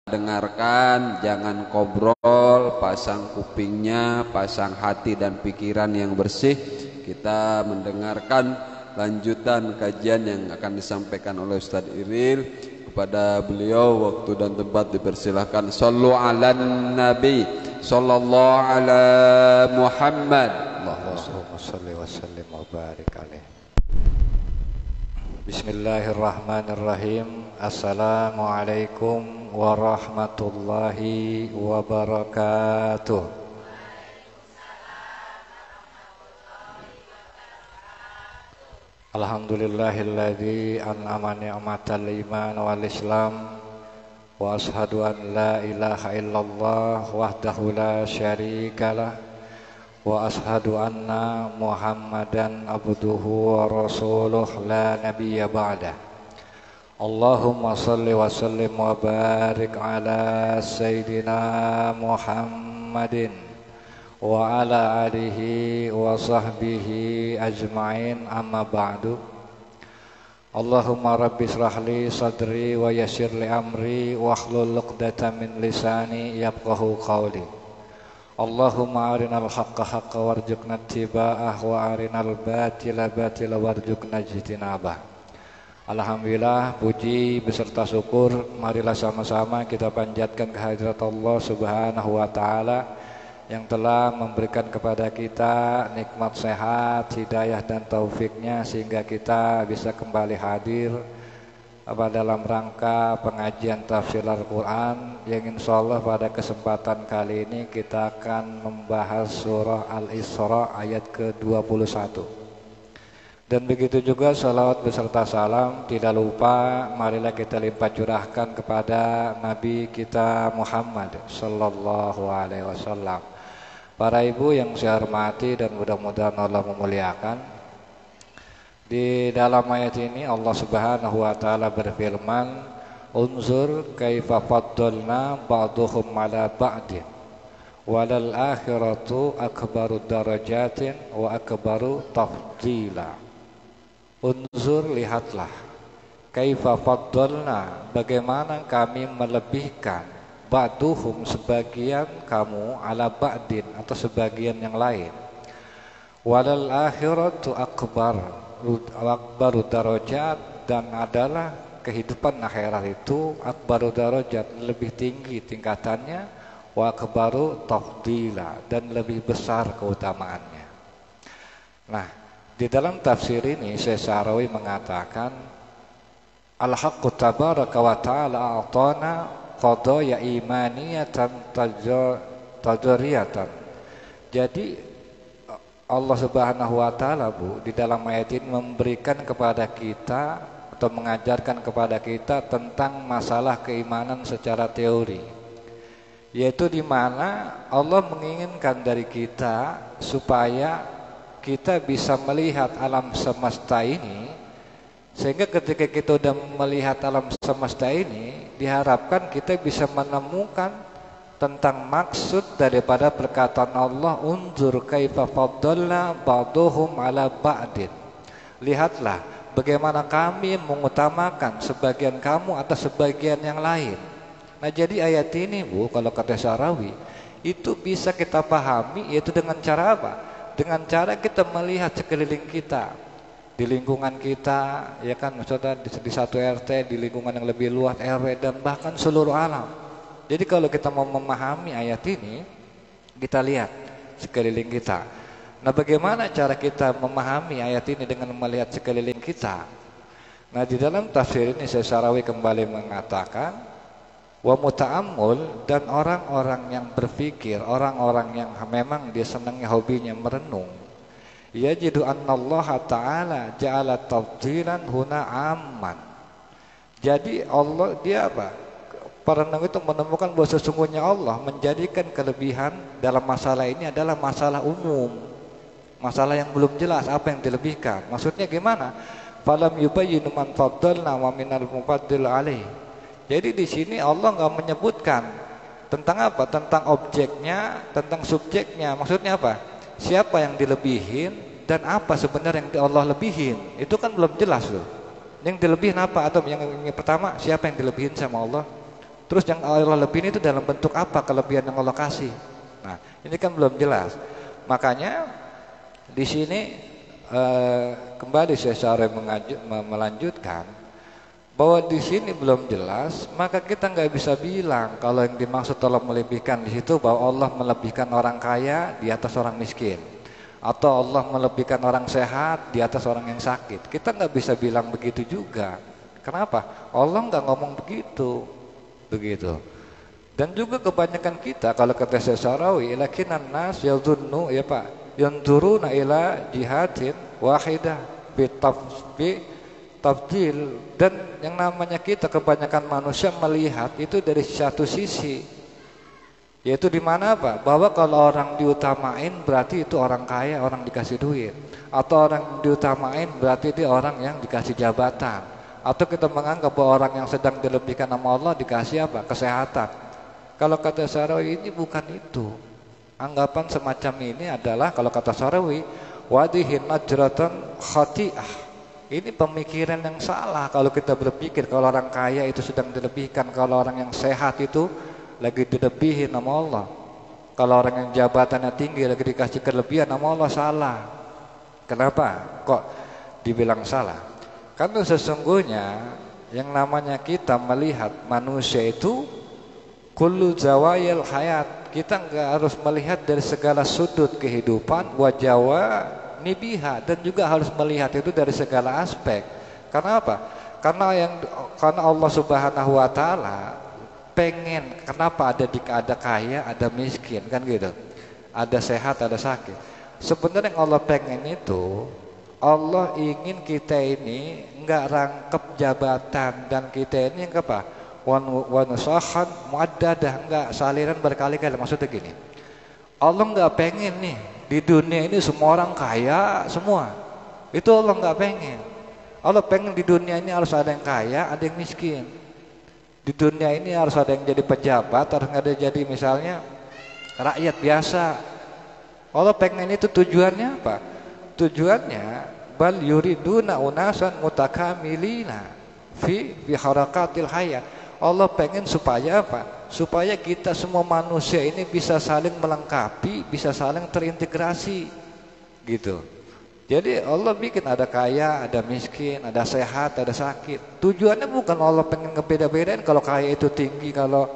dengarkan, jangan kobrol, pasang kupingnya, pasang hati dan pikiran yang bersih. Kita mendengarkan lanjutan kajian yang akan disampaikan oleh Ustadz Iril. Kepada beliau waktu dan tempat dipersilahkan. Sallu ala Nabi sallallahu ala Muhammad. Allahumma salli wa sallim wa barik alaih. Bismillahirrahmanirrahim. Assalamualaikum warahmatullahi wabarakatuh. Alhamdulillahilladzi an'ama ni'matal iman wal islam wa ashhadu an la ilaha illallah wahdahu la syarikalah wa ashhadu anna Muhammadan abduhu wa rasuluh la nabiyya ba'dah. Allahumma salli wa sallim wa barik ala sayyidina Muhammadin wa ala alihi wa sahbihi ajma'in, amma ba'du. Allahumma rabbi israhli sadri wa yassir li amri wa hlul 'uqdatam min lisani yafqahu qawli. Allahumma arinal haqqa haqqa warzuqna ittiba'ah wa arinal batila batila warzuqna ijtinabah. Alhamdulillah, puji beserta syukur marilah sama-sama kita panjatkan kehadirat Allah Subhanahu wa taala yang telah memberikan kepada kita nikmat sehat, hidayah dan taufiknya sehingga kita bisa kembali hadir dalam rangka pengajian tafsir Al-Quran yang insyaallah pada kesempatan kali ini kita akan membahas surah Al-Isra ayat ke-21. Dan begitu juga salawat beserta salam tidak lupa marilah kita limpah curahkan kepada Nabi kita Muhammad sallallahu alaihi wasallam. Para ibu yang saya hormati dan mudah-mudahan Allah memuliakan, di dalam ayat ini Allah Subhanahu wa taala berfirman, "Unzur kaifa faddalna ba'dhum 'ala ba'din walal akhiratu akbaru darajatin wa akbaru tafdila." Unzur, lihatlah, kaifa faddalna, bagaimana kami melebihkan, ba'duhum, sebagian kamu, ala ba'din, atau sebagian yang lain, walal akhiratu akbaru darajat, dan adalah kehidupan akhirat itu akbaru darajat, lebih tinggi tingkatannya, wa akbaru tafdila, dan lebih besar keutamaannya. Nah, di dalam tafsir ini Syekh Sa'rawi mengatakan, al-haqqu tabaraka wa ta'ala a'tana qadaya imaniyatan tajriyatan. Jadi Allah Subhanahu wa taala, Bu, di dalam ayat ini memberikan kepada kita atau mengajarkan kepada kita tentang masalah keimanan secara teori, yaitu di mana Allah menginginkan dari kita supaya kita bisa melihat alam semesta ini, sehingga ketika kita sudah melihat alam semesta ini, diharapkan kita bisa menemukan tentang maksud daripada perkataan Allah, unzur kaifa faddalna ba'duhum 'ala ba'din. Lihatlah bagaimana kami mengutamakan sebagian kamu atas sebagian yang lain. Nah, jadi ayat ini, Bu, kalau kata Sa'rawi, itu bisa kita pahami yaitu dengan cara apa? Dengan cara kita melihat sekeliling kita, di lingkungan kita, ya kan, maksudnya di satu RT, di lingkungan yang lebih luas RW, dan bahkan seluruh alam. Jadi kalau kita mau memahami ayat ini, kita lihat sekeliling kita. Nah, bagaimana cara kita memahami ayat ini dengan melihat sekeliling kita? Nah, di dalam tafsir ini Syekh Sa'rawi kembali mengatakan, wa muta'ammul, dan orang-orang yang berpikir, orang-orang yang memang dia senangnya hobinya merenung, yajidu annallaha ta'ala ja'ala tafdilan huna amman. Jadi Allah, dia apa? Perenung itu menemukan bahwa sesungguhnya Allah menjadikan kelebihan dalam masalah ini adalah masalah umum, masalah yang belum jelas apa yang dilebihkan. Maksudnya gimana? Falam yubayyinu man faddalna wa minal mufaddil alaih. Jadi di sini Allah nggak menyebutkan tentang apa? Tentang objeknya, tentang subjeknya. Maksudnya apa? Siapa yang dilebihin dan apa sebenarnya yang Allah lebihin? Itu kan belum jelas loh. Yang dilebihin apa? Atau yang pertama, siapa yang dilebihin sama Allah? Terus yang Allah lebihin itu dalam bentuk apa kelebihan yang Allah kasih? Nah, ini kan belum jelas. Makanya di sini kembali saya Syarif melanjutkan bahwa di sini belum jelas, maka kita nggak bisa bilang kalau yang dimaksud Allah melebihkan di situ bahwa Allah melebihkan orang kaya di atas orang miskin, atau Allah melebihkan orang sehat di atas orang yang sakit. Kita nggak bisa bilang begitu juga. Kenapa? Allah nggak ngomong begitu. Dan juga kebanyakan kita kalau kata Syarawi, lakinan nas yadhunnu ya Pak, yanzuruna ila jihadin wahidah bi tafdil, dan yang namanya kita kebanyakan manusia melihat itu dari satu sisi, yaitu di mana Pak, bahwa kalau orang diutamain berarti itu orang kaya, orang dikasih duit, atau orang diutamain berarti dia orang yang dikasih jabatan, atau kita menganggap bahwa orang yang sedang dilebihkan nama Allah dikasih apa? Kesehatan. Kalau kata Syarawi ini bukan itu. Anggapan semacam ini adalah kalau kata Syarawi wadihin najratan khati'ah. Ini pemikiran yang salah kalau kita berpikir kalau orang kaya itu sedang dilebihkan, kalau orang yang sehat itu lagi dilebihin nama Allah, kalau orang yang jabatannya tinggi lagi dikasih kelebihan nama Allah. Salah. Kenapa kok dibilang salah? Karena sesungguhnya yang namanya kita melihat manusia itu kullu zawayil hayat, kita enggak harus melihat dari segala sudut kehidupan, wajawa nibiha, dan juga harus melihat itu dari segala aspek. Karena apa? Karena Allah Subhanahu wa taala pengen, kenapa ada kaya, ada miskin, kan gitu. Ada sehat, ada sakit. Sebenarnya yang Allah pengen itu, Allah ingin kita ini enggak rangkep jabatan, dan kita ini enggak apa? Wanusahan muaddadah, enggak saliran berkali-kali. Maksudnya gini, Allah enggak pengen nih di dunia ini semua orang kaya semua. Itu Allah enggak pengen. Allah pengen di dunia ini harus ada yang kaya, ada yang miskin. Di dunia ini harus ada yang jadi pejabat, harus ada yang jadi misalnya rakyat biasa. Allah pengen itu, tujuannya apa? Tujuannya bal yuriduna unasan mutakamilina fi harakatil hayat. Allah pengen supaya apa? Supaya kita semua manusia ini bisa saling melengkapi, bisa saling terintegrasi, gitu. Jadi Allah bikin ada kaya, ada miskin, ada sehat, ada sakit. Tujuannya bukan Allah pengen ngebeda-bedain kalau kaya itu tinggi, kalau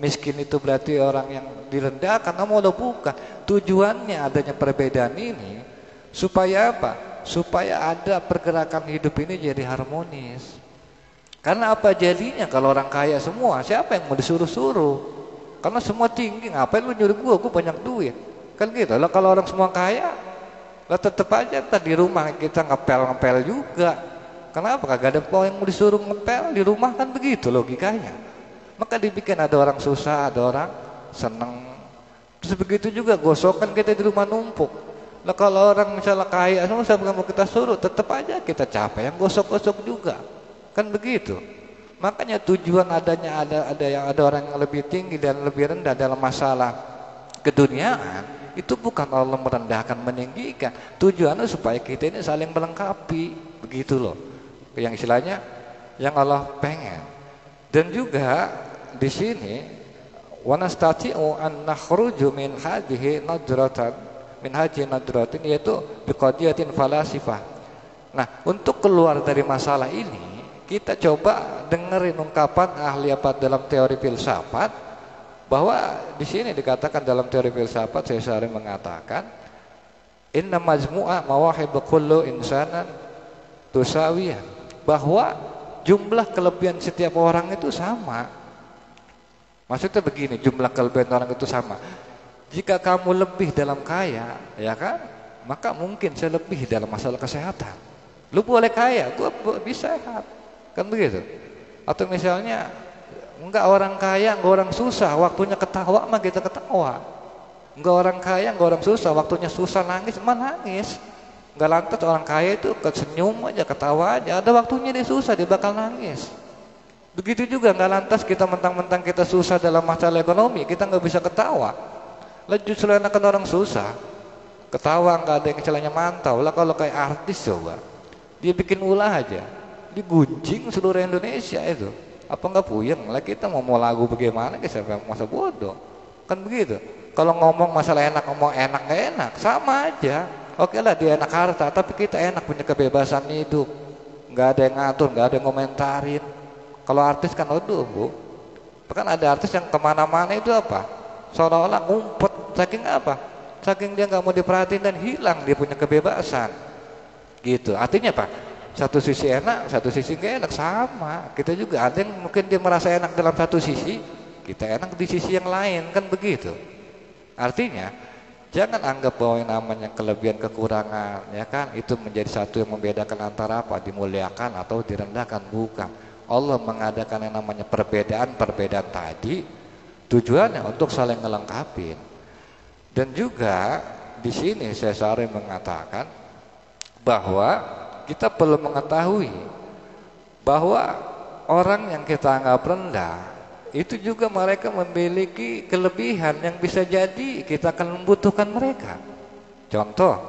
miskin itu berarti orang yang direndahkan. Nama Allah bukan. Tujuannya adanya perbedaan ini supaya apa? Supaya ada pergerakan hidup ini jadi harmonis. Karena apa jadinya kalau orang kaya semua, siapa yang mau disuruh-suruh? Karena semua tinggi, ngapain lu nyuruh gua banyak duit? Kan gitu. Lah kalau orang semua kaya, lah tetep aja ntar di rumah kita ngepel juga. Kenapa kagak ada yang mau disuruh ngepel di rumah? Kan begitu logikanya. Maka dibikin ada orang susah, ada orang seneng. Terus begitu juga gosokan kita di rumah numpuk. Lah kalau orang misalnya kaya, semua mau kita suruh, tetep aja kita capek yang gosok-gosok juga. Kan begitu. Makanya tujuan adanya ada orang yang lebih tinggi dan lebih rendah dalam masalah keduniaan itu bukan Allah merendahkan meninggikan. Tujuannya supaya kita ini saling melengkapi, begitu loh. Yang istilahnya yang Allah pengen. Dan juga di sini wanastati'u an nakhruju min hadhihi nadratin yaitu biqadiyatin falasifah. Nah, untuk keluar dari masalah ini kita coba dengerin ungkapan ahli apa dalam teori filsafat, bahwa di sini dikatakan dalam teori filsafat, saya sering mengatakan inna majmu'a mawahib kullu insanan tusawiyah, bahwa jumlah kelebihan setiap orang itu sama. Maksudnya begini, jumlah kelebihan orang itu sama. Jika kamu lebih dalam kaya, ya kan, maka mungkin saya lebih dalam masalah kesehatan. Lu boleh kaya, gua bisa sehat. Kan begitu. Atau misalnya enggak orang kaya, enggak orang susah, waktunya ketawa mah kita ketawa. Enggak orang kaya, enggak orang susah, waktunya susah nangis mah nangis. Enggak lantas orang kaya itu senyum aja, ketawa aja. Ada waktunya dia susah, dia bakal nangis. Begitu juga enggak lantas kita mentang-mentang kita susah dalam masalah ekonomi, kita enggak bisa ketawa. Lah justru enakan orang susah ketawa, enggak ada yang istilahnya mantau. Lah kalau kayak artis coba, dia bikin ulah aja, digunjing seluruh Indonesia itu. Apa nggak puyeng? Lah kita mau lagu bagaimana, siapa yang masa bodoh? Kan begitu. Kalau ngomong masalah enak, ngomong enak nggak enak, sama aja. Oke lah dia enak harta, tapi kita enak punya kebebasan hidup. Nggak ada yang ngatur, nggak ada yang komentarin. Kalau artis kan aduh bu, bahkan ada artis yang kemana-mana itu apa? Seolah-olah ngumpet, saking apa? Saking dia nggak mau diperhatiin dan hilang dia punya kebebasan. Gitu. Artinya apa? Satu sisi enak, satu sisi nggak enak, sama. Kita juga ada yang mungkin dia merasa enak dalam satu sisi, kita enak di sisi yang lain, kan begitu. Artinya jangan anggap bahwa yang namanya kelebihan kekurangan, ya kan, itu menjadi satu yang membedakan antara apa, dimuliakan atau direndahkan, bukan. Allah mengadakan yang namanya perbedaan-perbedaan tadi tujuannya untuk saling melengkapi. Dan juga di sini saya sering mengatakan bahwa kita perlu mengetahui bahwa orang yang kita anggap rendah itu juga mereka memiliki kelebihan yang bisa jadi kita akan membutuhkan mereka. Contoh,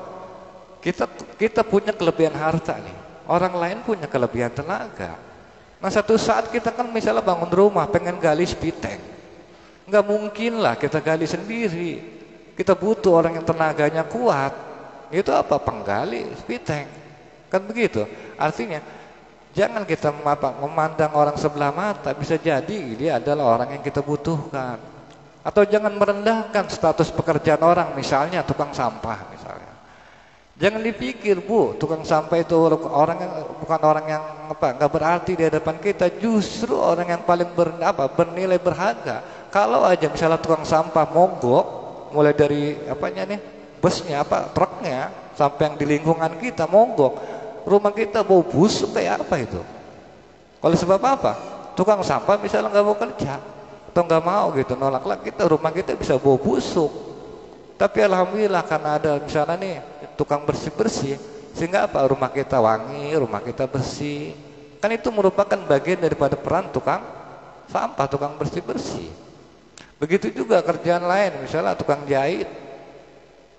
kita punya kelebihan harta nih, orang lain punya kelebihan tenaga. Nah satu saat kita kan misalnya bangun rumah pengen gali spiteng, nggak mungkin lah kita gali sendiri, kita butuh orang yang tenaganya kuat. Itu apa? Penggali spiteng, kan begitu. Artinya jangan kita memandang orang sebelah mata, bisa jadi dia adalah orang yang kita butuhkan. Atau jangan merendahkan status pekerjaan orang, misalnya tukang sampah misalnya. Jangan dipikir bu, tukang sampah itu orang yang bukan orang yang nggak berarti di hadapan kita, justru orang yang paling bernilai berharga. Kalau aja misalnya tukang sampah mogok, mulai dari busnya truknya sampai yang di lingkungan kita mogok, rumah kita bau busuk kayak apa itu? Oleh sebab apa? Tukang sampah misalnya nggak mau kerja atau nggak mau gitu nolak lah, rumah kita bisa bau busuk. Tapi alhamdulillah karena ada misalnya nih tukang bersih-bersih, sehingga apa? Rumah kita wangi, rumah kita bersih. Kan itu merupakan bagian daripada peran tukang sampah, tukang bersih-bersih. Begitu juga kerjaan lain, misalnya tukang jahit.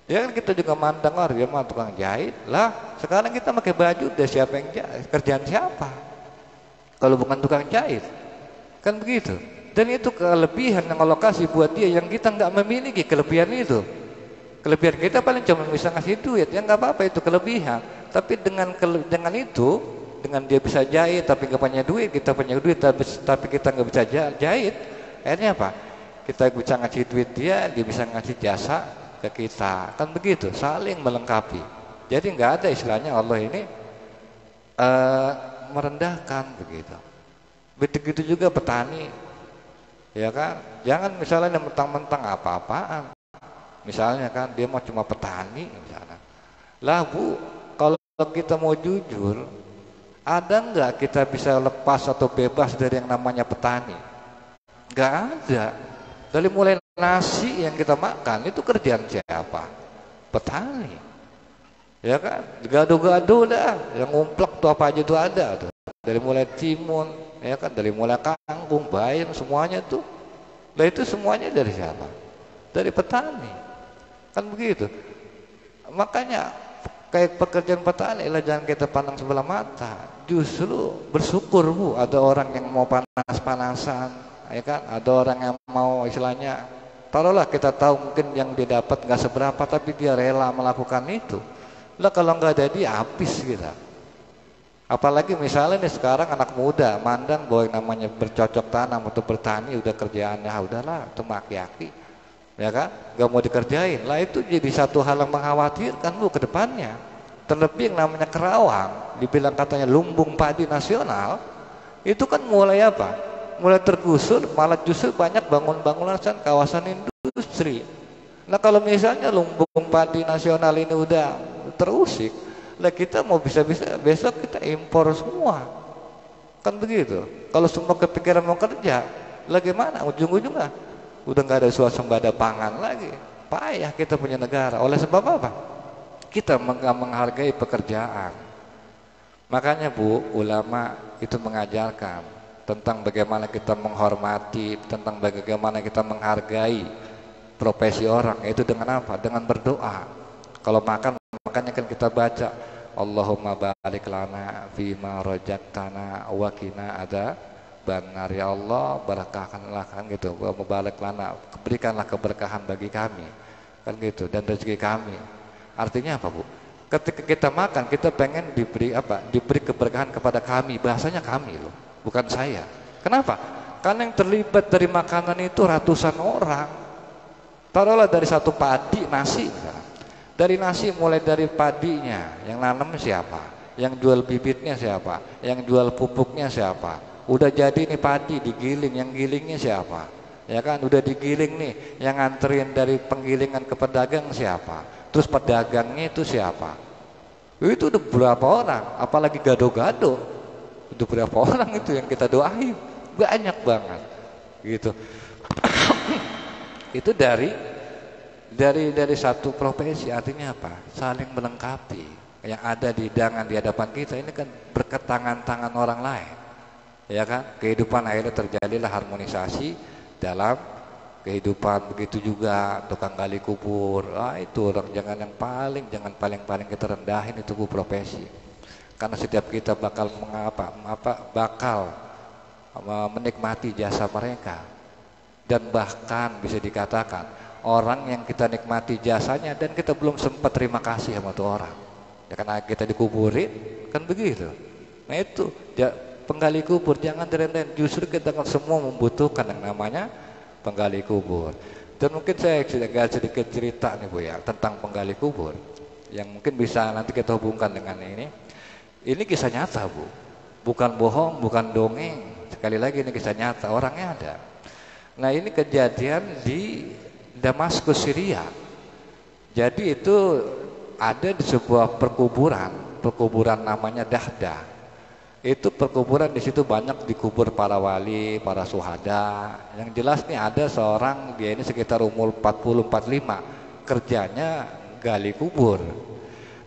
Ya kan kita juga mandang dia mah tukang jahit. Lah, sekarang kita pakai baju udah siapa yang jahit? Kerjaan siapa? Kalau bukan tukang jahit. Kan begitu. Dan itu kelebihan yang Allah kasih buat dia yang kita nggak memiliki kelebihan itu. Kelebihan kita paling cuma bisa ngasih duit, ya nggak apa-apa itu kelebihan. Tapi dengan itu, dengan dia bisa jahit tapi nggak punya duit, kita punya duit tapi kita nggak bisa jahit, akhirnya apa? Kita bisa ngasih duit dia bisa ngasih jasa ke kita, kan begitu, saling melengkapi. Jadi nggak ada istilahnya Allah ini merendahkan begitu. Begitu juga petani, ya kan? Jangan misalnya mentang-mentang apa-apaan. Misalnya kan dia mau cuma petani misalnya. Lah bu, kalau kita mau jujur, ada nggak kita bisa lepas atau bebas dari yang namanya petani? Nggak ada. Dari mulai nasi yang kita makan itu kerjaan siapa? Petani. Ya kan? Gado-gado dah, yang ngumplak tuh apa aja tuh ada tuh. Dari mulai timun, ya kan? Dari mulai kangkung, bayam, semuanya tuh. Lah itu semuanya dari siapa? Dari petani. Kan begitu. Makanya kayak pekerjaan petani lah jangan kita pandang sebelah mata. Justru bersyukur bu, ada orang yang mau panas-panasan, ya kan? Ada orang yang mau istilahnya, taruhlah kita tahu mungkin yang dia dapat nggak seberapa, tapi dia rela melakukan itu. Lah kalau nggak ada dia habis kita. Apalagi misalnya nih sekarang anak muda mandang bahwa yang namanya bercocok tanam atau bertani udah kerjaannya udahlah itu maki-aki. Ya kan, nggak mau dikerjain. Lah itu jadi satu hal yang mengkhawatirkan bu ke depannya. Terlebih yang namanya Kerawang, dibilang katanya lumbung padi nasional, itu kan mulai apa? Mulai tergusur, malah justru banyak bangunan kawasan industri. Nah kalau misalnya lumbung padi nasional ini udah terusik, lah kita mau bisa-bisa besok kita impor semua. Kan begitu. Kalau semua kepikiran mau kerja, lah gimana ujung-ujungnya? Udah nggak ada swasembada pangan lagi, payah kita punya negara. Oleh sebab apa? Kita menghargai pekerjaan. Makanya bu, ulama itu mengajarkan tentang bagaimana kita menghormati, tentang bagaimana kita menghargai profesi orang. Itu dengan apa? Dengan berdoa. Kalau makan, makanya kan kita baca Allahumma barik lana fima rajaqtana wa qina benar ya Allah, berkahkanlah kan gitu, mubarak lana, berikanlah keberkahan bagi kami kan gitu, dan rezeki kami. Artinya apa Bu? Ketika kita makan kita pengen diberi apa? Diberi keberkahan kepada kami, bahasanya kami loh, bukan saya. Kenapa? Karena yang terlibat dari makanan itu ratusan orang. Taruhlah dari satu padi nasi misalnya. Dari nasi mulai dari padinya, yang nanam siapa? Yang jual bibitnya siapa? Yang jual pupuknya siapa? Udah jadi nih padi digiling, yang gilingnya siapa? Ya kan, udah digiling nih, yang nganterin dari penggilingan ke pedagang siapa? Terus pedagangnya itu siapa? Itu udah berapa orang? Apalagi gado-gado, udah berapa orang itu yang kita doain? Banyak banget, gitu. Itu dari satu profesi, artinya apa? Saling melengkapi. Yang ada di hidangan di hadapan kita ini kan berkat tangan-tangan orang lain, ya kan? Kehidupan akhirnya terjadilah harmonisasi dalam kehidupan. Begitu juga tukang gali kubur, itu orang jangan paling kita rendahin itu Bu profesi, karena setiap kita bakal menikmati jasa mereka, dan bahkan bisa dikatakan orang yang kita nikmati jasanya dan kita belum sempat terima kasih sama tuh orang. Ya karena kita dikuburin kan begitu. Nah itu penggali kubur jangan direndahin, justru kita kan semua membutuhkan yang namanya penggali kubur. Dan mungkin saya sedikit cerita nih Bu ya tentang penggali kubur yang mungkin bisa nanti kita hubungkan dengan ini. Ini kisah nyata Bu, bukan bohong, bukan dongeng. Sekali lagi ini kisah nyata, orangnya ada. Nah ini kejadian di Damaskus, Syria. Jadi itu ada di sebuah perkuburan namanya Dahdah. Itu perkuburan, di situ banyak dikubur para wali, para syuhada. Yang jelas nih ada seorang, dia ini sekitar umur 40-45, kerjanya gali kubur.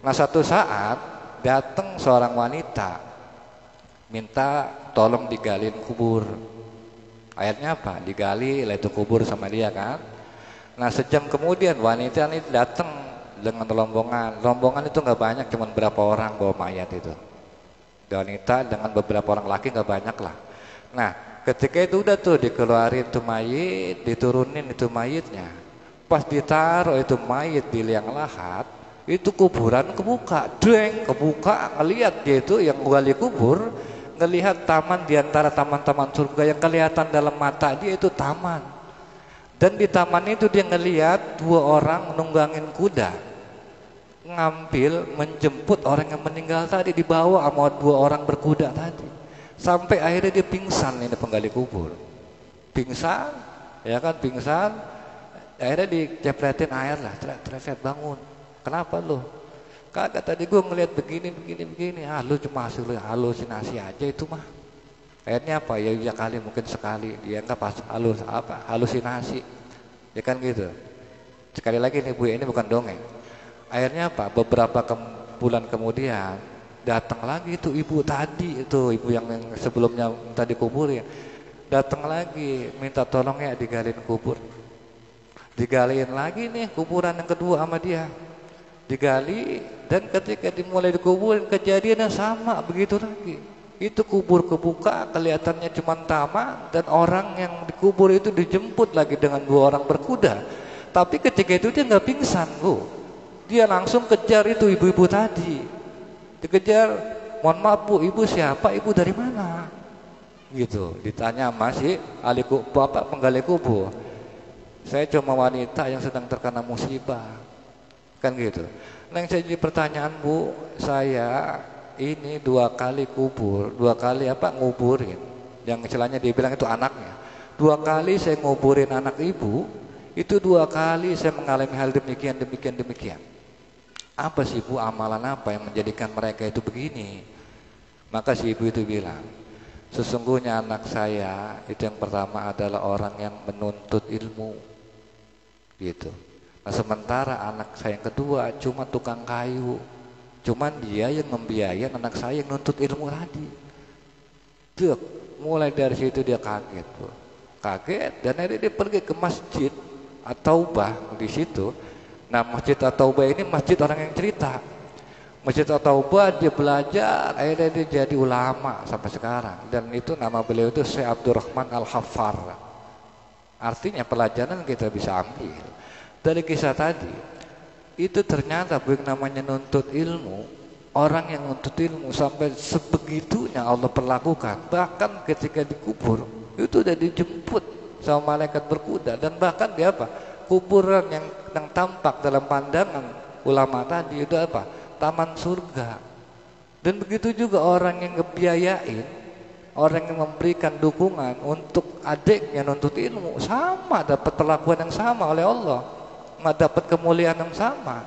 Nah satu saat datang seorang wanita minta tolong digalin kubur. Akhirnya apa? Digali lah itu kubur sama dia kan. Nah sejam kemudian wanita ini datang dengan rombongan itu nggak banyak, cuma berapa orang bawa mayat itu. Wanita dengan beberapa orang laki nggak banyak lah. Nah ketika itu udah tuh dikeluarin tuh mayit, diturunin itu mayitnya. Pas ditaruh itu mayit di liang lahat, itu kuburan kebuka, kebuka, ngelihat dia itu yang gali kubur, ngelihat taman diantara taman-taman surga, yang kelihatan dalam mata dia itu taman. Dan di taman itu dia ngelihat dua orang nunggangin kuda, menjemput orang yang meninggal tadi, dibawa sama dua orang berkuda tadi, sampai akhirnya dia pingsan. Ini penggali kubur pingsan, ya kan, pingsan. Akhirnya dicepretin air lah, ceret bangun. Kenapa lo? Kagak, tadi gue ngeliat begini. Lu cuma halusinasi aja itu mah. Akhirnya apa? Ya kali mungkin sekali dia nggak pas halusinasi, ya kan gitu. Sekali lagi nih Bu, ini bukan dongeng. Akhirnya apa? Beberapa bulan kemudian datang lagi itu ibu tadi, itu ibu yang sebelumnya minta dikuburin, datang lagi minta tolong ya digalin kubur. Digaliin lagi nih kuburan yang kedua sama dia, digali, dan ketika dimulai dikuburin kejadiannya sama begitu lagi. Itu kubur kebuka, kelihatannya cuma taman, dan orang yang dikubur itu dijemput lagi dengan dua orang berkuda. Tapi ketika itu dia nggak pingsan Bu, dia langsung kejar itu ibu-ibu tadi. Dikejar, mohon maaf Bu, ibu siapa? Ibu dari mana? Gitu, ditanya masih bapak penggali kubur. Saya cuma wanita yang sedang terkena musibah, kan gitu. Nah yang saya jadi pertanyaan Bu, saya ini 2 kali kubur, 2 kali nguburin. Yang istilahnya dia bilang itu anaknya. 2 kali saya nguburin anak ibu, itu 2 kali saya mengalami hal demikian. Apa sih Bu, amalan apa yang menjadikan mereka itu begini? Maka si ibu itu bilang, sesungguhnya anak saya itu yang pertama adalah orang yang menuntut ilmu, gitu. Nah sementara anak saya yang kedua cuma tukang kayu, cuman dia yang membiayain anak saya yang nuntut ilmu tadi. Tuh, mulai dari situ dia kaget Bu, kaget, dan akhirnya dia pergi ke masjid At-Taubah di situ. Nah masjid At-Taubah ini masjid orang yang cerita. Masjid At-Taubah dia belajar, akhirnya dia jadi ulama sampai sekarang. Dan itu nama beliau itu Syekh Abdurrahman Al-Haffar. Artinya pelajaran kita bisa ambil dari kisah tadi. Itu ternyata yang namanya nuntut ilmu, orang yang nuntut ilmu sampai sebegitunya Allah perlakukan. Bahkan ketika dikubur itu udah dijemput sama malaikat berkuda, dan bahkan dia apa? Kuburan yang tampak dalam pandangan ulama tadi itu apa? Taman surga. Dan begitu juga orang yang ngebiayain, orang yang memberikan dukungan untuk adiknya nuntut ilmu, sama dapat perlakuan yang sama oleh Allah, dapat kemuliaan yang sama.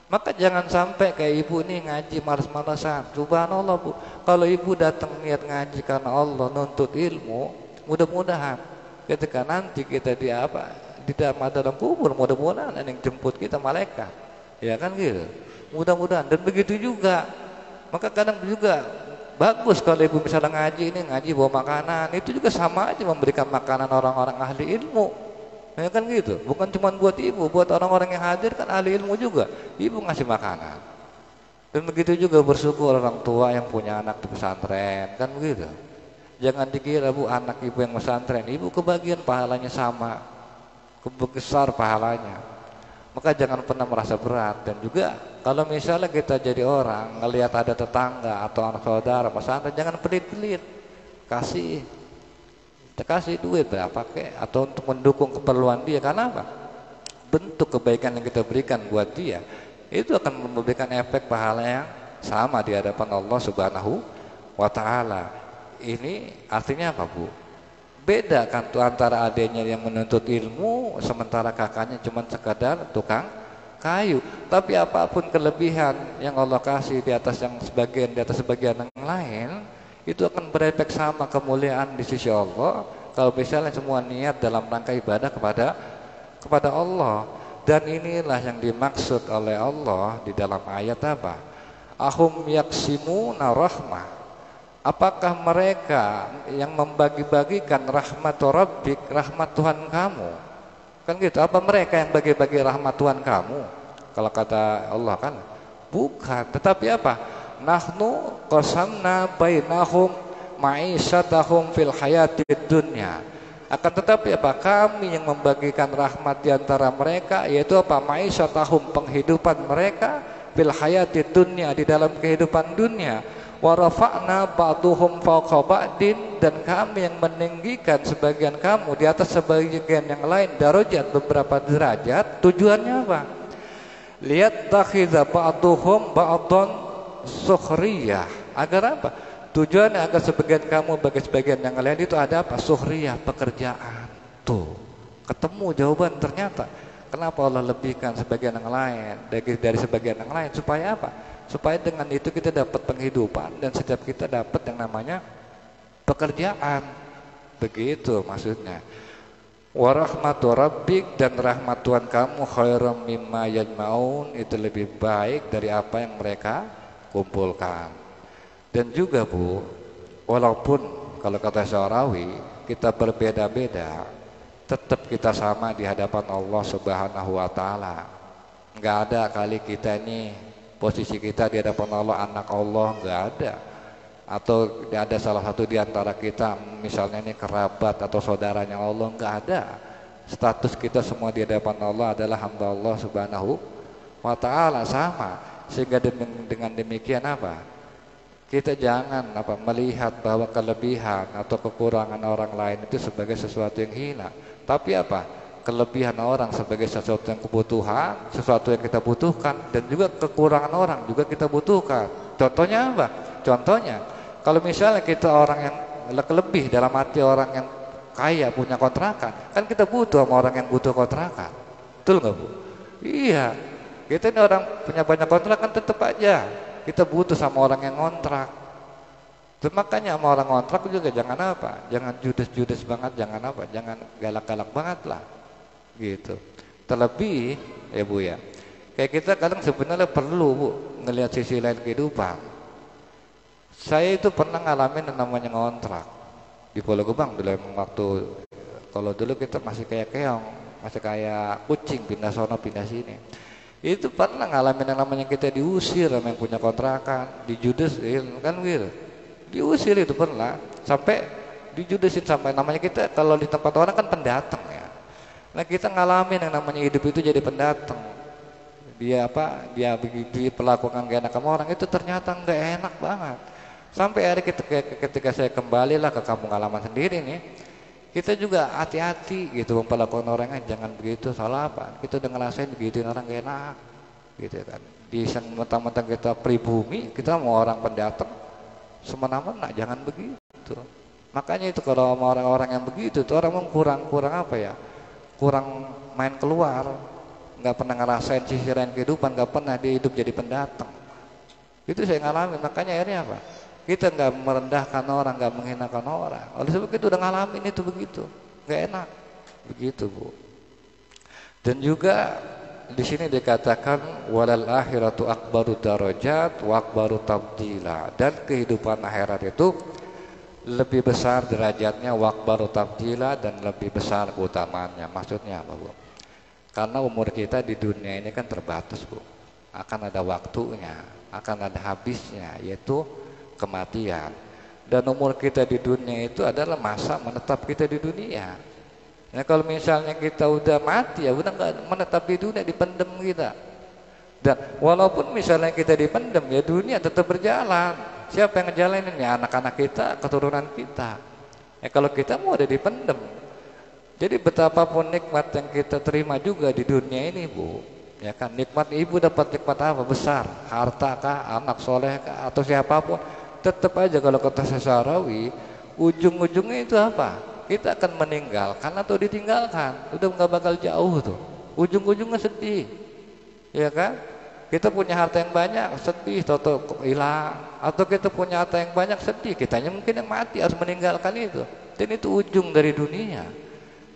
Maka jangan sampai kayak ibu nih ngaji malas-malasan. Subhanallah Bu, kalau ibu datang niat ngaji karena Allah nuntut ilmu, mudah-mudahan ketika nanti kita di dalam kubur, mudah-mudahan ada yang jemput kita malaikat, ya kan gitu. Mudah-mudahan. Dan begitu juga, maka kadang juga bagus kalau ibu misalnya ngaji bawa makanan, itu juga sama aja memberikan makanan orang-orang ahli ilmu, ya kan gitu. Bukan cuma buat ibu, buat orang-orang yang hadir kan ahli ilmu juga, ibu ngasih makanan. Dan begitu juga bersyukur orang tua yang punya anak di pesantren, kan begitu. Jangan dikira Bu anak ibu yang pesantren, ibu kebagian pahalanya sama, besar pahalanya. Maka jangan pernah merasa berat. Dan juga kalau misalnya kita jadi orang ngelihat ada tetangga atau anak saudara pesantren, jangan pelit-pelit, kasih duit berapa kek, atau untuk mendukung keperluan dia. Karena apa? Bentuk kebaikan yang kita berikan buat dia itu akan memberikan efek pahala yang sama di hadapan Allah Subhanahu wa Ta'ala. Ini artinya apa Bu? Beda kan tuh antara adanya yang menuntut ilmu sementara kakaknya cuma sekadar tukang kayu. Tapi apapun kelebihan yang Allah kasih di atas sebagian yang lain, itu akan berefek sama kemuliaan di sisi Allah kalau misalnya semua niat dalam rangka ibadah kepada Allah. Dan inilah yang dimaksud oleh Allah di dalam ayat apa? Ahum yaksimuna rahmah. Apakah mereka yang membagi-bagikan rahmat Rabbik, rahmat Tuhan kamu? Kan gitu. Apa mereka yang bagi-bagi rahmat Tuhan kamu? Kalau kata Allah kan bukan. Tetapi apa? Nahnu qasamna bainahum ma'isyatahum fil hayatid dunya. Akan tetapi apa? Kami yang membagikan rahmat di antara mereka, yaitu apa? Ma'isyatahum, penghidupan mereka, fil hayatid dunya, di dalam kehidupan dunia. Wa rafa'na ba'duhum fawqa ba'din, dan kami yang meninggikan sebagian kamu di atas sebagian yang lain darajat, beberapa derajat. Tujuannya apa? Lihat takhidha ba'duhum ba'dhan sukhriyah. Agar apa? Tujuannya agar sebagian kamu bagi sebagian yang lain itu ada apa? Sukhriyah, pekerjaan. Tuh, ketemu jawaban ternyata. Kenapa Allah lebihkan sebagian yang lain dari sebagian yang lain? Supaya apa? Supaya dengan itu kita dapat penghidupan, dan setiap kita dapat yang namanya pekerjaan. Begitu maksudnya. Wa rahmatu rabbik, dan rahmat Tuhan kamu khairum mimma yajmaun, itu lebih baik dari apa yang mereka kumpulkan. Dan juga Bu, walaupun kalau kata Syarawi kita berbeda-beda, tetap kita sama di hadapan Allah Subhanahu wa Ta'ala. Enggak ada kali kita ini posisi kita di hadapan Allah anak Allah, enggak ada. Atau ada salah satu di antara kita misalnya ini kerabat atau saudaranya Allah, enggak ada. Status kita semua di hadapan Allah adalah hamba Allah Subhanahu wa Ta'ala, sama. Sehingga dengan demikian apa? Kita jangan melihat bahwa kelebihan atau kekurangan orang lain itu sebagai sesuatu yang hina. Tapi apa? Kelebihan orang sebagai sesuatu yang kebutuhan, sesuatu yang kita butuhkan, dan juga kekurangan orang juga kita butuhkan. Contohnya apa? Contohnya, kalau misalnya kita orang yang lebih, dalam arti orang yang kaya punya kontrakan, kan kita butuh sama orang yang butuh kontrakan. Betul nggak Bu? Iya, kita ini orang punya banyak kontrakan, tetap aja kita butuh sama orang yang ngontrak. Terus makanya sama orang ngontrak juga jangan apa? Jangan judes-judes banget, jangan apa? Jangan galak-galak banget lah. Gitu. Terlebih ya Bu ya, kayak kita kadang sebenarnya perlu Bu ngelihat sisi lain kehidupan. Saya itu pernah ngalamin yang namanya ngontrak di Pulau Gebang dulu. Waktu kalau dulu kita masih kayak keong, masih kayak kucing, pindah sono pindah sini. Itu pernah ngalamin yang namanya kita diusir sama yang punya kontrakan, dijudesin kan gitu. Diusir itu pernah, sampai dijudesin sampai namanya kita kalau di tempat orang kan pendatang ya. Nah kita ngalamin yang namanya hidup itu jadi pendatang. Dia apa? Dia begitu perlakukan gak enak sama orang itu ternyata nggak enak banget. Sampai hari ketika saya kembali lah ke kampung halaman sendiri nih, kita juga hati-hati gitu memperlakukan orangnya, jangan begitu, salah apa? Kita udah ngerasain begituin orang gak enak, gitu kan. Di mentang-mentang kita pribumi, kita mau orang pendatang, semena-mena, jangan begitu. Makanya itu kalau sama orang-orang yang begitu, tuh orang kurang apa ya? Kurang main keluar, nggak pernah ngerasain sisiran kehidupan, nggak pernah dia hidup jadi pendatang. Itu saya ngalamin, makanya akhirnya apa? Kita nggak merendahkan orang, nggak menghinakan orang. Oleh sebab itu udah ngalamin itu begitu, nggak enak, begitu Bu. Dan juga di sini dikatakan walal akhiratu akbaru darajat wa akbaru tabdila, dan kehidupan akhirat itu lebih besar derajatnya wa akbaru tabdila, dan lebih besar keutamaannya. Maksudnya apa Bu? Karena umur kita di dunia ini kan terbatas Bu, akan ada waktunya, akan ada habisnya, yaitu kematian. Dan umur kita di dunia itu adalah masa menetap kita di dunia. Nah kalau misalnya kita udah mati ya udah nggak menetap di dunia, dipendem kita. Dan walaupun misalnya kita dipendem ya dunia tetap berjalan. Siapa yang ngejalanin? Ya anak-anak kita, keturunan kita. Ya kalau kita mau udah dipendem. Jadi betapapun nikmat yang kita terima juga di dunia ini Bu, ya kan, nikmat ibu dapat nikmat apa besar, harta kah, anak soleh kah, atau siapapun, tetap aja kalau kata Sesarawi, ujung-ujungnya itu apa? Kita akan meninggalkan atau ditinggalkan, udah nggak bakal jauh tuh, ujung-ujungnya sedih, ya kan? Kita punya harta yang banyak, sedih, toto hilang, atau kita punya harta yang banyak, sedih, kitanya mungkin yang mati harus meninggalkan itu, dan itu ujung dari dunia.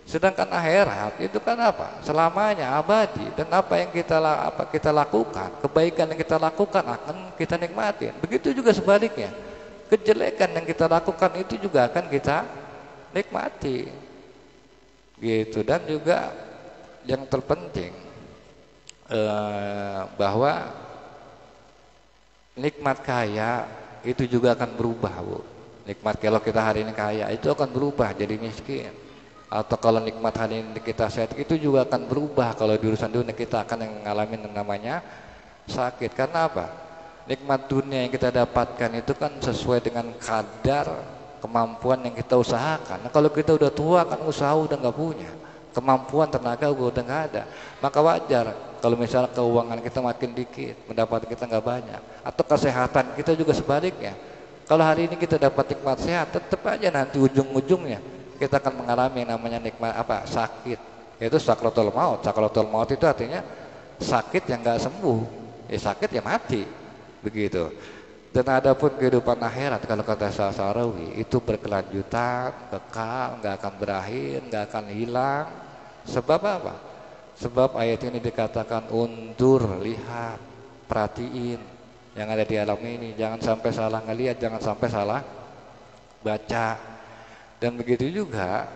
Sedangkan akhirat itu kan apa? Selamanya abadi, dan apa yang kita lakukan, kebaikan yang kita lakukan akan kita nikmatin. Begitu juga sebaliknya, kejelekan yang kita lakukan itu juga akan kita nikmati. Gitu. Dan juga yang terpenting bahwa nikmat kaya itu juga akan berubah Bu. Nikmat kalau kita hari ini kaya itu akan berubah jadi miskin. Atau kalau nikmat hari ini kita sehat itu juga akan berubah kalau di urusan dunia kita akan ngalamin yang namanya sakit. Karena apa? Nikmat dunia yang kita dapatkan itu kan sesuai dengan kadar kemampuan yang kita usahakan. Nah kalau kita udah tua kan usaha udah nggak punya, kemampuan tenaga udah nggak ada, maka wajar kalau misalnya keuangan kita makin dikit, pendapatan kita nggak banyak, atau kesehatan kita juga sebaliknya. Kalau hari ini kita dapat nikmat sehat, tetap aja nanti ujung-ujungnya kita akan mengalami yang namanya nikmat apa? Sakit. Yaitu sakratul maut. Sakratul maut itu artinya sakit yang enggak sembuh. Ya sakit ya mati. Begitu. Dan adapun kehidupan akhirat kalau kata Sa'sarawi itu berkelanjutan, kekal, enggak akan berakhir, enggak akan hilang. Sebab apa? Sebab ayat ini dikatakan undur, lihat, perhatiin yang ada di alam ini, jangan sampai salah ngelihat, jangan sampai salah baca. Dan begitu juga,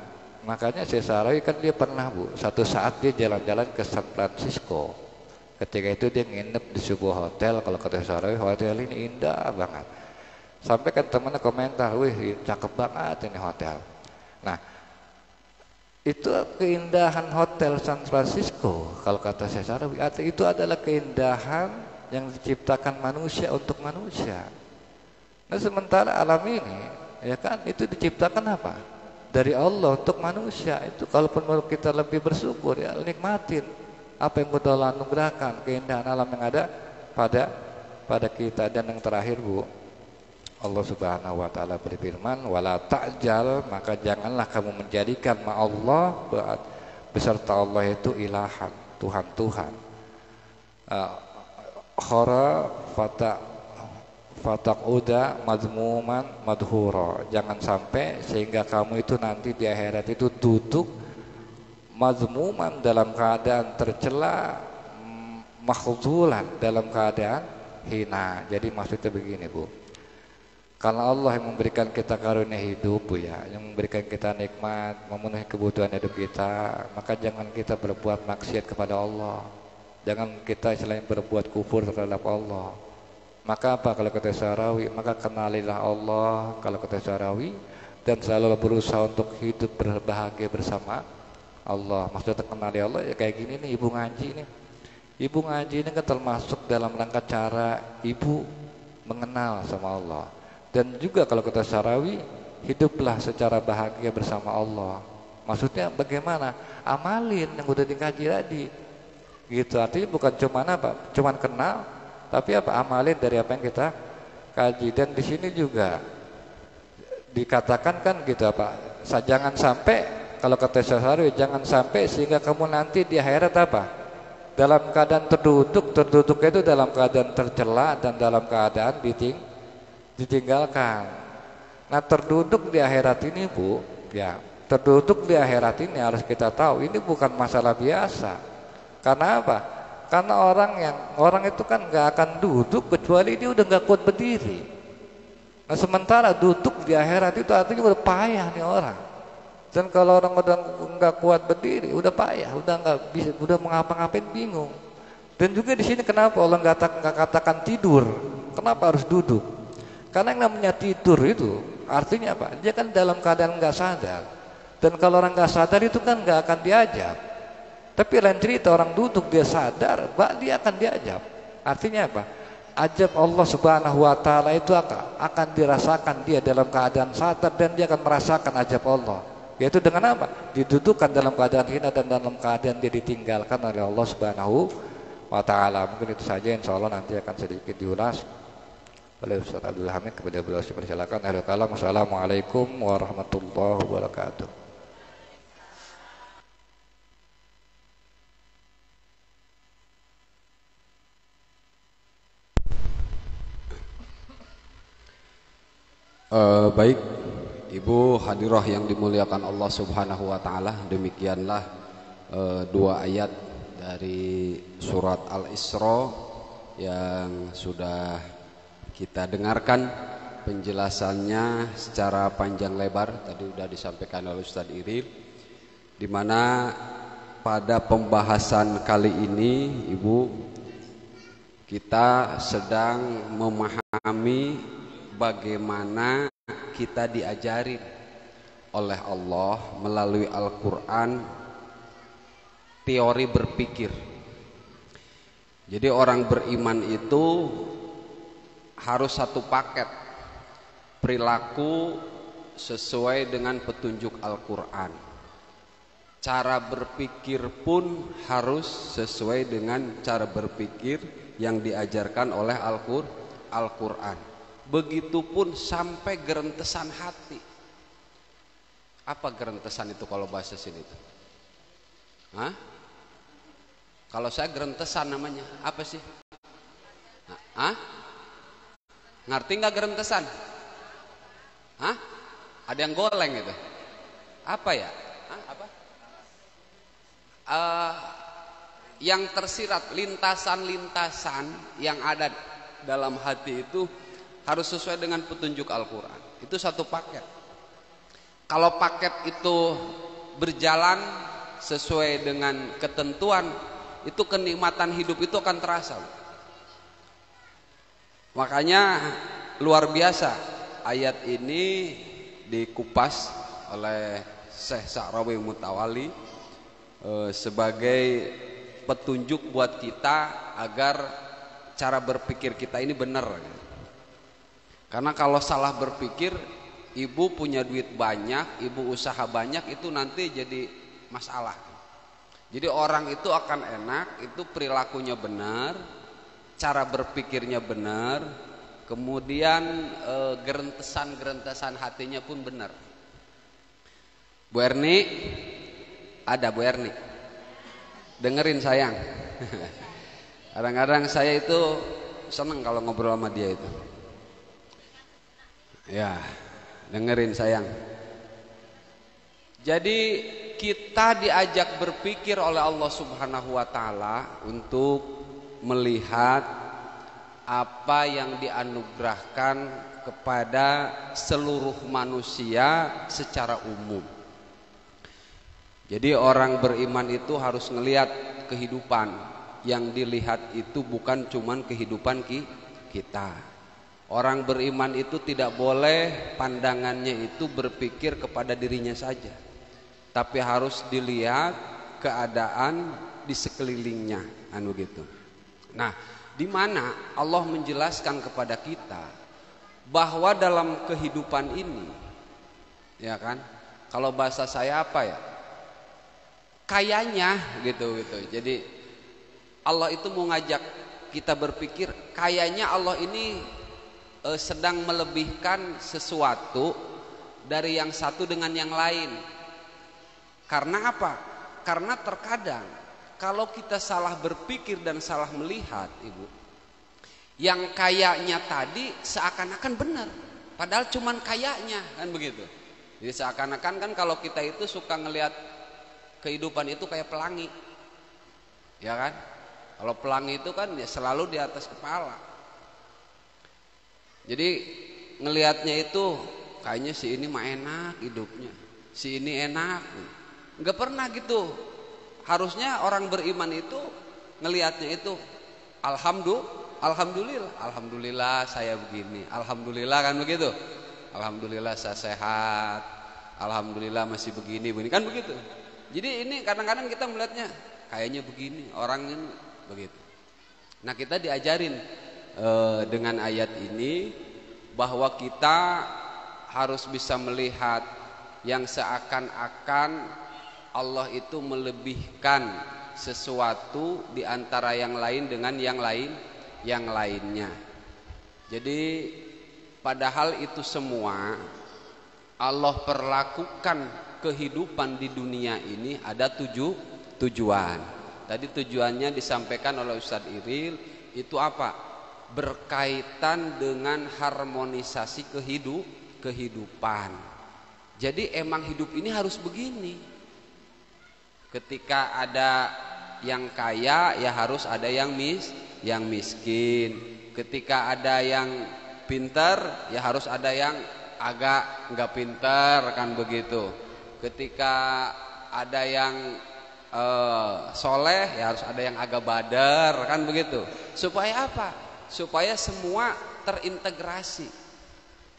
makanya Sesarawi kan dia pernah Bu, satu saat dia jalan-jalan ke San Francisco. Ketika itu dia nginep di sebuah hotel, kalau kata Sesarawi hotel ini indah banget. Sampai kan temannya komentar, wih cakep banget ini hotel. Nah, itu keindahan hotel San Francisco, kalau kata Sesarawi, itu adalah keindahan yang diciptakan manusia untuk manusia. Nah sementara alam ini ya kan itu diciptakan apa? Dari Allah untuk manusia. Itu kalaupun mau kita lebih bersyukur ya nikmatin apa yang Allah anugerahkan, keindahan alam yang ada pada kita. Dan yang terakhir Bu, Allah Subhanahu wa taala berfirman, "Wala ta'jal," maka janganlah kamu menjadikan Allah beserta Allah itu ilahan, Tuhan-Tuhan. Khara fataquda madmuman madhura, jangan sampai sehingga kamu itu nanti di akhirat itu duduk madmuman dalam keadaan tercela, makhzulan dalam keadaan hina. Jadi maksudnya begini Bu, karena Allah yang memberikan kita karunia hidup Bu ya, yang memberikan kita nikmat, memenuhi kebutuhan hidup kita, maka jangan kita berbuat maksiat kepada Allah. Jangan kita selain berbuat kufur terhadap Allah. Maka apa kalau kita syarawi? Maka kenalilah Allah kalau kita syarawi, dan selalu berusaha untuk hidup berbahagia bersama Allah. Maksudnya kenali Allah ya kayak gini nih, ibu ngaji nih. Ibu ngaji ini kan termasuk dalam rangka cara ibu mengenal sama Allah. Dan juga kalau kita syarawi, hiduplah secara bahagia bersama Allah. Maksudnya bagaimana? Amalin yang udah dikaji tadi. Gitu, artinya bukan cuman apa? Cuman kenal, tapi apa? Amalin dari apa yang kita kaji. Dan di sini juga dikatakan kan gitu apa? Jangan sampai kalau kata syarawi, jangan sampai sehingga kamu nanti di akhirat apa? Dalam keadaan terduduk itu dalam keadaan tercela dan dalam keadaan ditinggalkan. Nah, terduduk di akhirat ini, Bu, ya, terduduk di akhirat ini harus kita tahu ini bukan masalah biasa. Karena apa? Karena orang itu kan nggak akan duduk kecuali dia udah nggak kuat berdiri. Nah, sementara duduk di akhirat itu artinya udah payah nih orang. Dan kalau orang udah nggak kuat berdiri, udah payah, udah nggak bisa, udah mengapa-ngapain bingung. Dan juga di sini kenapa Allah nggak katakan tidur? Kenapa harus duduk? Karena yang namanya tidur itu artinya apa? Dia kan dalam keadaan nggak sadar. Dan kalau orang nggak sadar itu kan nggak akan diajab. Tapi lain cerita orang duduk dia sadar, dia akan diajab. Artinya apa? Ajab Allah Subhanahu wa taala itu akan dirasakan dia dalam keadaan sadar, dan dia akan merasakan ajab Allah. Yaitu dengan apa? Didudukkan dalam keadaan hina dan dalam keadaan dia ditinggalkan oleh Allah Subhanahu wa taala. Mungkin itu saja, insyaallah nanti akan sedikit diulas oleh Ustaz Abdul Hamid. Kepada beliau silakan. Assalamualaikum warahmatullahi wabarakatuh. Baik, Ibu hadirah yang dimuliakan Allah Subhanahu wa taala, demikianlah dua ayat dari surat Al-Isra yang sudah kita dengarkan penjelasannya secara panjang lebar. Tadi sudah disampaikan oleh Ustadz Iril, di mana pada pembahasan kali ini, Ibu, kita sedang memahami bagaimana kita diajarin oleh Allah melalui Al-Quran teori berpikir. Jadi orang beriman itu harus satu paket perilaku sesuai dengan petunjuk Al-Quran. Cara berpikir pun harus sesuai dengan cara berpikir yang diajarkan oleh Al-Quran. Begitupun sampai gerentesan hati. Apa gerentesan itu kalau bahasa sini itu? Hah? Kalau saya gerentesan namanya apa sih? Hah? Ngerti nggak gerentesan? Hah? Ada yang goleng itu? Apa ya? Hah? Apa? Yang tersirat, lintasan-lintasan yang ada dalam hati itu harus sesuai dengan petunjuk Al-Quran. Itu satu paket. Kalau paket itu berjalan sesuai dengan ketentuan, itu kenikmatan hidup itu akan terasa. Makanya luar biasa ayat ini dikupas oleh Syekh Sa'rawi Mutawali sebagai petunjuk buat kita agar cara berpikir kita ini benar. Karena kalau salah berpikir, ibu punya duit banyak, ibu usaha banyak, itu nanti jadi masalah. Jadi orang itu akan enak, itu perilakunya benar, cara berpikirnya benar, kemudian gerentesan hatinya pun benar. Bu Erni, ada Bu Erni, dengerin sayang. Kadang-kadang saya itu seneng kalau ngobrol sama dia itu. Ya, dengerin sayang. Jadi kita diajak berpikir oleh Allah Subhanahu wa taala untuk melihat apa yang dianugerahkan kepada seluruh manusia secara umum. Jadi orang beriman itu harus melihat kehidupan yang dilihat itu bukan cuman kehidupan kita. Orang beriman itu tidak boleh pandangannya itu berpikir kepada dirinya saja, tapi harus dilihat keadaan di sekelilingnya, gitu. Nah, di mana Allah menjelaskan kepada kita bahwa dalam kehidupan ini, ya kan, kalau bahasa saya apa ya, kayaknya gitu. Jadi Allah itu mau ngajak kita berpikir, kayaknya Allah ini sedang melebihkan sesuatu dari yang satu dengan yang lain. Karena apa? Karena terkadang kalau kita salah berpikir dan salah melihat, Ibu, yang kayaknya tadi seakan-akan benar, padahal cuman kayaknya, kan begitu. Jadi seakan-akan kan kalau kita itu suka ngelihat kehidupan itu kayak pelangi, ya kan? Kalau pelangi itu kan ya selalu di atas kepala. Jadi ngelihatnya itu kayaknya si ini mah enak hidupnya, si ini enak. Nggak pernah gitu. Harusnya orang beriman itu ngelihatnya itu alhamdulillah saya begini, alhamdulillah, kan begitu. Alhamdulillah saya sehat, alhamdulillah masih begini kan begitu. Jadi ini kadang-kadang kita melihatnya kayaknya begini, orang ini begitu. Nah, kita diajarin dengan ayat ini bahwa kita harus bisa melihat yang seakan-akan Allah itu melebihkan sesuatu di antara yang lain dengan yang lainnya. Jadi padahal itu semua Allah perlakukan kehidupan di dunia ini ada tujuan. Tadi tujuannya disampaikan oleh Ustadz Iril itu apa? Berkaitan dengan harmonisasi kehidupan. Jadi emang hidup ini harus begini. Ketika ada yang kaya ya harus ada yang miskin. Ketika ada yang pintar ya harus ada yang agak nggak pintar, kan begitu. Ketika ada yang soleh ya harus ada yang agak badar, kan begitu. Supaya apa? Supaya semua terintegrasi,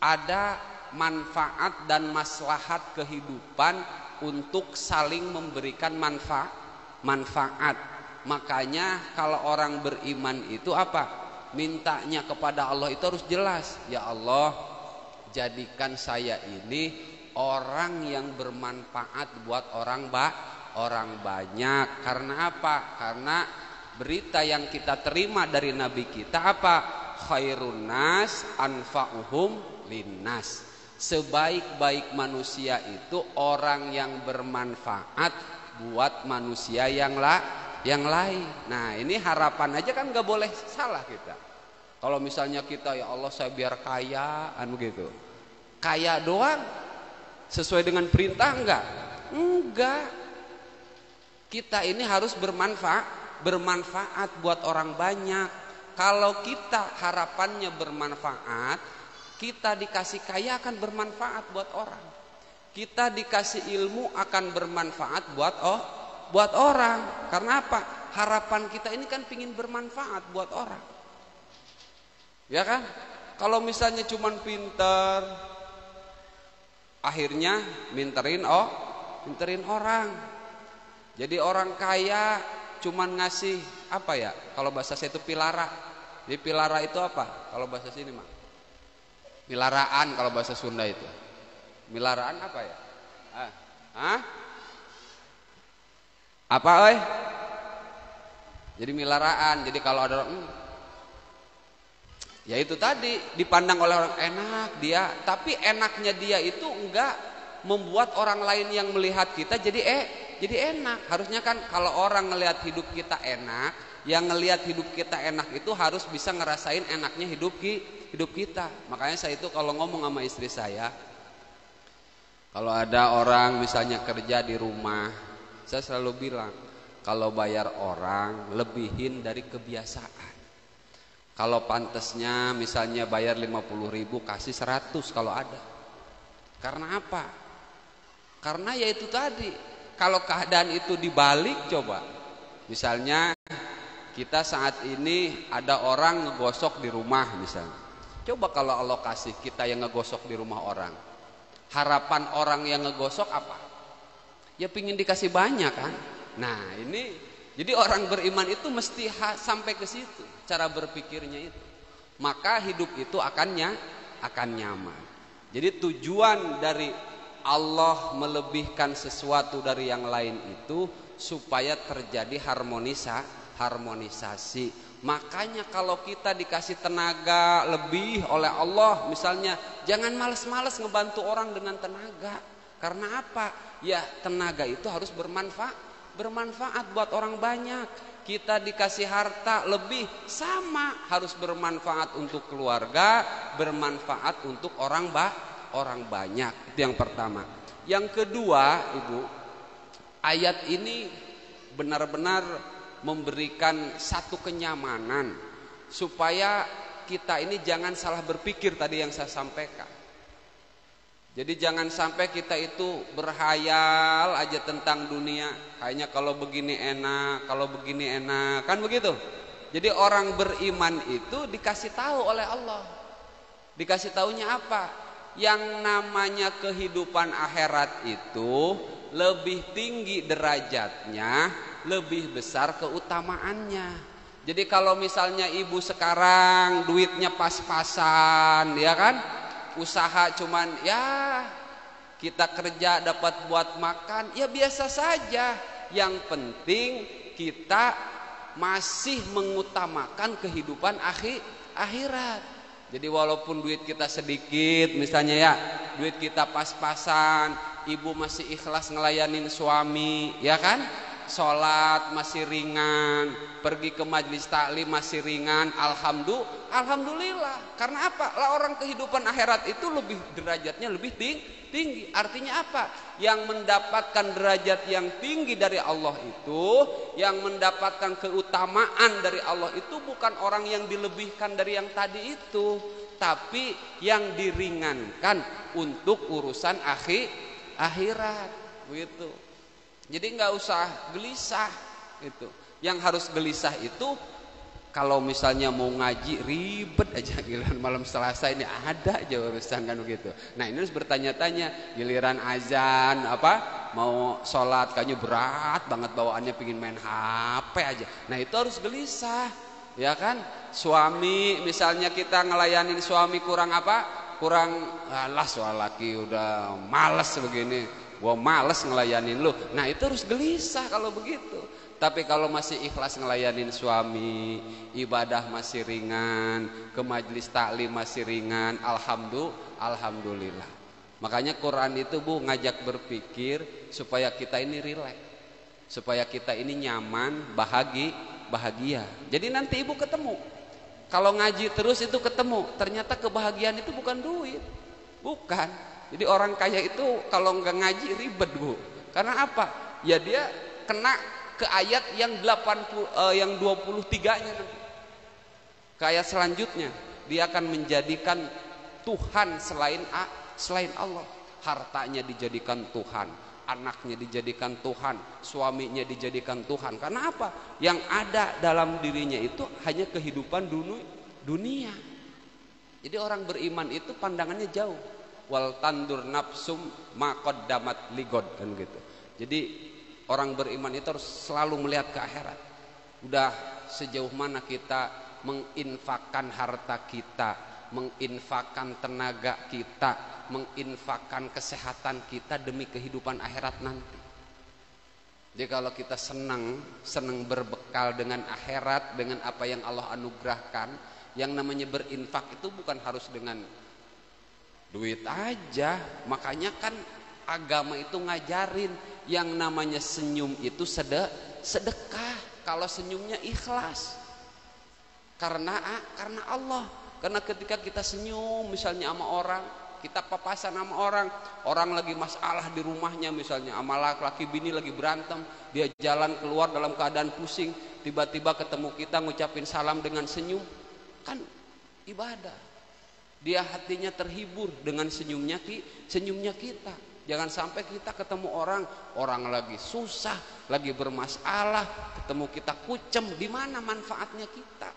ada manfaat dan maslahat kehidupan untuk saling memberikan manfaat. Makanya kalau orang beriman itu apa? Mintanya kepada Allah itu harus jelas. Ya Allah, jadikan saya ini orang yang bermanfaat buat orang banyak. Karena apa? Karena berita yang kita terima dari Nabi kita apa? Khairun nas anfa'uhum linnas. Sebaik-baik manusia itu orang yang bermanfaat buat manusia yang lain. Nah, ini harapan aja kan nggak boleh salah kita. Kalau misalnya kita ya Allah saya biar kaya, begitu. Kaya doang sesuai dengan perintah enggak? Enggak. Kita ini harus bermanfaat buat orang banyak. Kalau kita harapannya bermanfaat, kita dikasih kaya akan bermanfaat buat orang. Kita dikasih ilmu akan bermanfaat buat orang. Karena apa? Harapan kita ini kan pingin bermanfaat buat orang. Ya kan? Kalau misalnya cuman pinter, akhirnya minterin orang. Jadi orang kaya cuman ngasih apa ya? Kalau bahasa saya itu pilara. Jadi pilara itu apa? Kalau bahasa sini mah pilaraan, kalau bahasa Sunda itu. Pilaraan apa ya? Apa Jadi milaraan. Jadi kalau ada orang ya itu tadi dipandang oleh orang enak dia, tapi enaknya dia itu enggak membuat orang lain yang melihat kita jadi enak. Harusnya kan kalau orang ngelihat hidup kita enak, yang ngelihat hidup kita enak itu harus bisa ngerasain enaknya hidup kita. Makanya saya itu kalau ngomong sama istri saya, kalau ada orang misalnya kerja di rumah, saya selalu bilang kalau bayar orang lebihin dari kebiasaan. Kalau pantesnya misalnya bayar 50.000 kasih 100 kalau ada. Karena apa? Karena ya itu tadi, kalau keadaan itu dibalik, coba misalnya kita saat ini ada orang ngegosok di rumah misalnya. Coba kalau Allah kasih kita yang ngegosok di rumah orang, harapan orang yang ngegosok apa? Ya pingin dikasih banyak kan. Nah ini, jadi orang beriman itu mesti sampai ke situ cara berpikirnya itu. Maka hidup itu akan nyaman. Jadi tujuan dari Allah melebihkan sesuatu dari yang lain itu supaya terjadi harmonisasi. Makanya kalau kita dikasih tenaga lebih oleh Allah, misalnya jangan males-males ngebantu orang dengan tenaga. Karena apa? Ya tenaga itu harus bermanfaat buat orang banyak. Kita dikasih harta lebih, sama harus bermanfaat untuk keluarga, bermanfaat untuk orang banyak. Itu yang pertama. Yang kedua, Ibu, ayat ini benar-benar memberikan satu kenyamanan supaya kita ini jangan salah berpikir tadi yang saya sampaikan. Jadi jangan sampai kita itu berhayal aja tentang dunia. Kayaknya kalau begini enak, kan begitu. Jadi orang beriman itu dikasih tahu oleh Allah. Dikasih tahunya apa? Yang namanya kehidupan akhirat itu lebih tinggi derajatnya, lebih besar keutamaannya. Jadi kalau misalnya ibu sekarang duitnya pas-pasan, ya kan? Usaha cuman ya kita kerja dapat buat makan, ya biasa saja. Yang penting kita masih mengutamakan kehidupan akhirat. Jadi walaupun duit kita sedikit, misalnya ya, duit kita pas-pasan, ibu masih ikhlas ngelayanin suami, ya kan? Sholat masih ringan, pergi ke majelis taklim masih ringan, alhamdulillah. Karena apa? Lah orang kehidupan akhirat itu lebih derajatnya lebih tinggi. Artinya apa? Yang mendapatkan derajat yang tinggi dari Allah itu, yang mendapatkan keutamaan dari Allah itu bukan orang yang dilebihkan dari yang tadi itu, tapi yang diringankan untuk urusan akhirat, begitu. Jadi nggak usah gelisah itu. Yang harus gelisah itu kalau misalnya mau ngaji ribet aja, giliran malam Selasa ini ada aja urusan kan begitu. Nah ini harus bertanya-tanya, giliran azan mau sholat kayaknya berat banget bawaannya, pingin main HP aja. Nah itu harus gelisah, ya kan? Suami misalnya kita ngelayanin suami kurang soal laki udah males begini. Gua males ngelayanin lu. Nah itu harus gelisah kalau begitu. Tapi kalau masih ikhlas ngelayanin suami, ibadah masih ringan, ke majelis taklim masih ringan, alhamdulillah. Makanya Quran itu Bu ngajak berpikir supaya kita ini rileks, supaya kita ini nyaman, bahagia. Jadi nanti ibu ketemu, kalau ngaji terus itu ketemu, ternyata kebahagiaan itu bukan duit, bukan. Jadi orang kaya itu kalau nggak ngaji ribet Bu. Karena apa? Ya dia kena ke ayat yang 23-nya nanti. Ke ayat selanjutnya, dia akan menjadikan Tuhan selain Allah. Hartanya dijadikan Tuhan, anaknya dijadikan Tuhan, suaminya dijadikan Tuhan. Karena apa? Yang ada dalam dirinya itu hanya kehidupan dunia. Jadi orang beriman itu pandangannya jauh. Wal tandur nafsum maqaddamat ligod kan gitu. Jadi orang beriman itu harus selalu melihat ke akhirat. Udah sejauh mana kita menginfakkan harta kita, menginfakkan tenaga kita, menginfakkan kesehatan kita demi kehidupan akhirat nanti. Jadi kalau kita senang berbekal dengan akhirat, dengan apa yang Allah anugerahkan, yang namanya berinfak itu bukan harus dengan duit aja. Makanya kan agama itu ngajarin yang namanya senyum itu sedekah. Kalau senyumnya ikhlas karena Allah. Karena ketika kita senyum misalnya sama orang, kita papasan sama orang lagi masalah di rumahnya misalnya, sama laki bini lagi berantem, dia jalan keluar dalam keadaan pusing, tiba-tiba ketemu kita ngucapin salam dengan senyum, kan ibadah. Dia hatinya terhibur dengan senyumnya kita. Jangan sampai kita ketemu orang lagi susah, lagi bermasalah, ketemu kita kucem, di mana manfaatnya kita?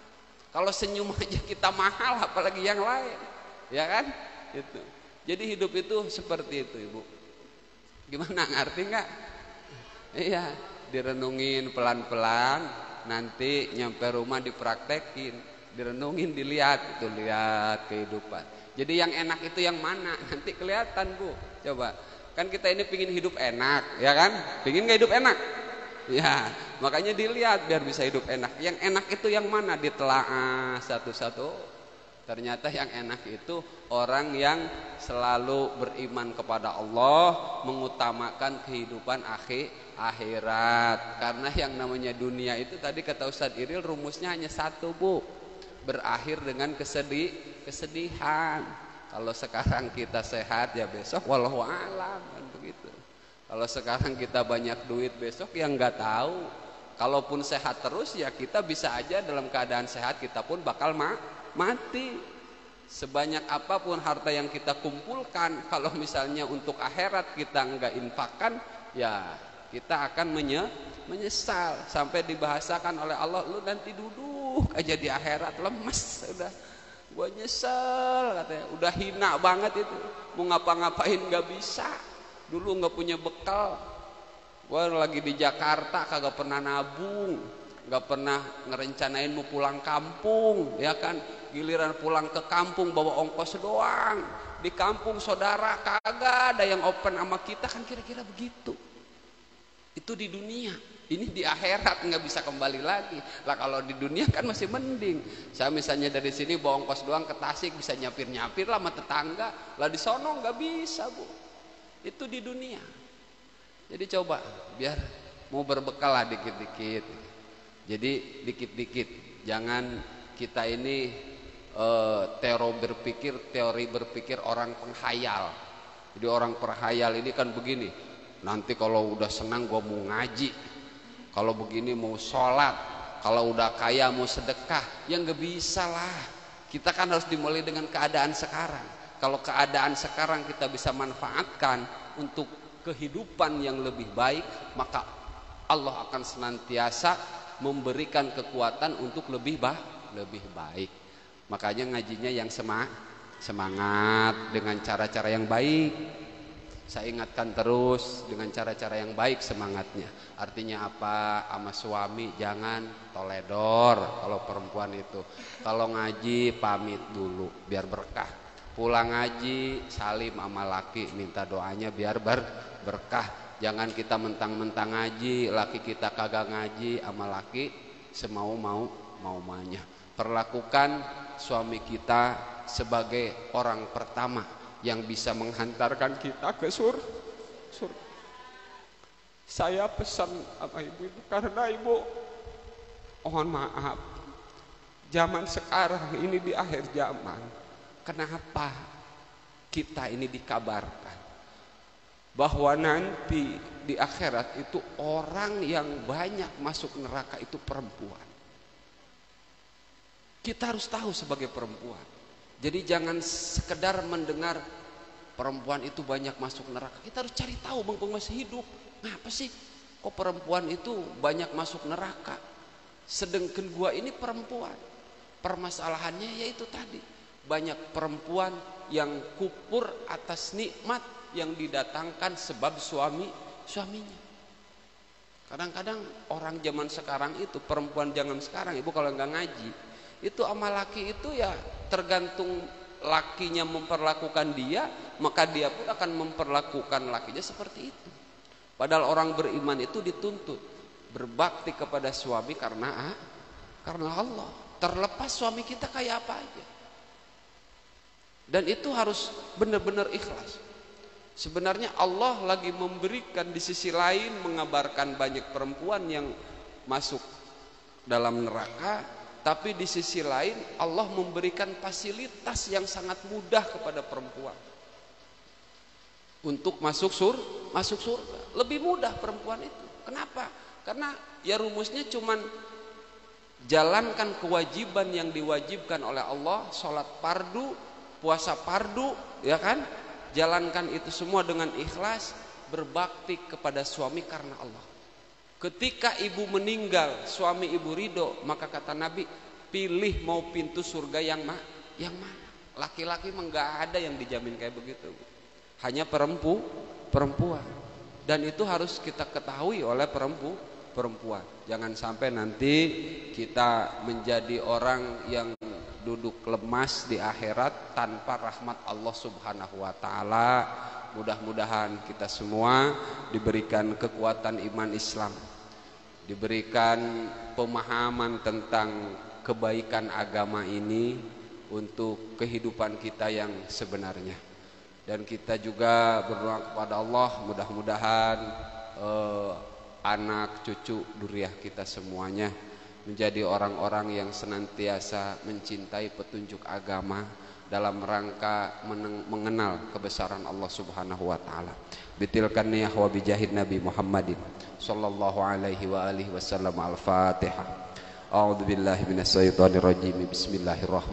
Kalau senyum aja kita mahal, apalagi yang lain, ya kan? Itu. Jadi hidup itu seperti itu, Ibu. Gimana, ngerti nggak? Iya, direnungin pelan-pelan, nanti nyampe rumah dipraktekin, direnungin, dilihat, itu lihat kehidupan. Jadi yang enak itu yang mana? Nanti kelihatan, Bu. Coba. Kan kita ini pingin hidup enak, ya kan? Pingin gak hidup enak? Ya, makanya dilihat biar bisa hidup enak. Yang enak itu yang mana? Ditelaah satu-satu. Ternyata yang enak itu orang yang selalu beriman kepada Allah, mengutamakan kehidupan akhirat. Karena yang namanya dunia itu tadi kata Ustadz Iril rumusnya hanya satu, Bu. Berakhir dengan kesedihan. Kalau sekarang kita sehat ya besok wallahu alam, kan begitu. Kalau sekarang kita banyak duit besok ya nggak tahu. Kalaupun sehat terus ya kita bisa aja dalam keadaan sehat kita pun bakal mati. Sebanyak apapun harta yang kita kumpulkan, kalau misalnya untuk akhirat kita nggak infakkan, ya kita akan menyesal. Sampai dibahasakan oleh Allah, lu nanti duduk aja di akhirat lemes udah. Gua nyesel katanya, udah hina banget itu, mau ngapa-ngapain gak bisa, dulu gak punya bekal. Gua lagi di Jakarta kagak pernah nabung, gak pernah ngerencanain mau pulang kampung, ya kan? Giliran pulang ke kampung bawa ongkos doang, di kampung saudara kagak ada yang open sama kita, kan kira-kira begitu. Itu di dunia. Ini di akhirat nggak bisa kembali lagi. Lah kalau di dunia kan masih mending. Saya misalnya dari sini bawa ongkos doang ke Tasik bisa nyapir-nyapir lah sama tetangga. Lah di sono nggak bisa, Bu. Itu di dunia. Jadi coba biar mau berbekal lah dikit-dikit. Jadi dikit-dikit. Jangan kita ini teori berpikir orang penghayal. Jadi orang penghayal ini kan begini. Nanti kalau udah senang gua mau ngaji. Kalau begini mau sholat, kalau udah kaya mau sedekah, ya nggak bisa lah. Kita kan harus dimulai dengan keadaan sekarang. Kalau keadaan sekarang kita bisa manfaatkan untuk kehidupan yang lebih baik, maka Allah akan senantiasa memberikan kekuatan untuk lebih baik. Makanya ngajinya yang semangat dengan cara-cara yang baik. Saya ingatkan terus dengan cara-cara yang baik semangatnya. Artinya apa? Sama suami jangan toledor kalau perempuan itu. Kalau ngaji pamit dulu biar berkah. Pulang ngaji salim sama laki, minta doanya biar berkah. Jangan kita mentang-mentang ngaji, laki kita kagak ngaji sama laki semau-maunya. Perlakukan suami kita sebagai orang pertama yang bisa menghantarkan kita ke surga. Saya pesan sama ibu itu karena ibu, mohon maaf, zaman sekarang ini di akhir zaman, kenapa kita ini dikabarkan bahwa nanti di akhirat itu orang yang banyak masuk neraka itu perempuan. Kita harus tahu sebagai perempuan. Jadi jangan sekedar mendengar perempuan itu banyak masuk neraka. Kita harus cari tahu mumpung masih hidup. Ngapa sih kok perempuan itu banyak masuk neraka? Sedangkan gua ini perempuan. Permasalahannya yaitu tadi, banyak perempuan yang kufur atas nikmat yang didatangkan sebab suaminya. Kadang-kadang orang zaman sekarang itu, perempuan zaman sekarang, ibu kalau nggak ngaji, itu sama laki itu ya tergantung lakinya memperlakukan dia, maka dia pun akan memperlakukan lakinya seperti itu. Padahal orang beriman itu dituntut berbakti kepada suami karena Allah. Terlepas suami kita kayak apa aja. Dan itu harus benar-benar ikhlas. Sebenarnya Allah lagi memberikan di sisi lain, mengabarkan banyak perempuan yang masuk dalam neraka, tapi di sisi lain Allah memberikan fasilitas yang sangat mudah kepada perempuan untuk masuk surga. Lebih mudah perempuan itu. Kenapa? Karena ya rumusnya cuman jalankan kewajiban yang diwajibkan oleh Allah, sholat fardu, puasa fardu, ya kan? jalankan itu semua dengan ikhlas, berbakti kepada suami karena Allah. Ketika ibu meninggal, suami ibu ridho, maka kata Nabi, pilih mau pintu surga yang mana? Laki-laki mah nggak ada yang dijamin kayak begitu, hanya perempuan. Dan itu harus kita ketahui oleh perempuan. Jangan sampai nanti kita menjadi orang yang duduk lemas di akhirat tanpa rahmat Allah Subhanahu wa taala. Mudah-mudahan kita semua diberikan kekuatan iman Islam, diberikan pemahaman tentang kebaikan agama ini untuk kehidupan kita yang sebenarnya. Dan kita juga berdoa kepada Allah, mudah-mudahan anak cucu duriah kita semuanya menjadi orang-orang yang senantiasa mencintai petunjuk agama dalam rangka mengenal kebesaran Allah Subhanahu wa taala. Bitilkan niyah wa bijahid Nabi Muhammadin sallallahu alaihi wa alihi wasallam. Al-Fatihah. A'udzu billahi minasyaitonir rajim. Bismillahirrahmanirrahim.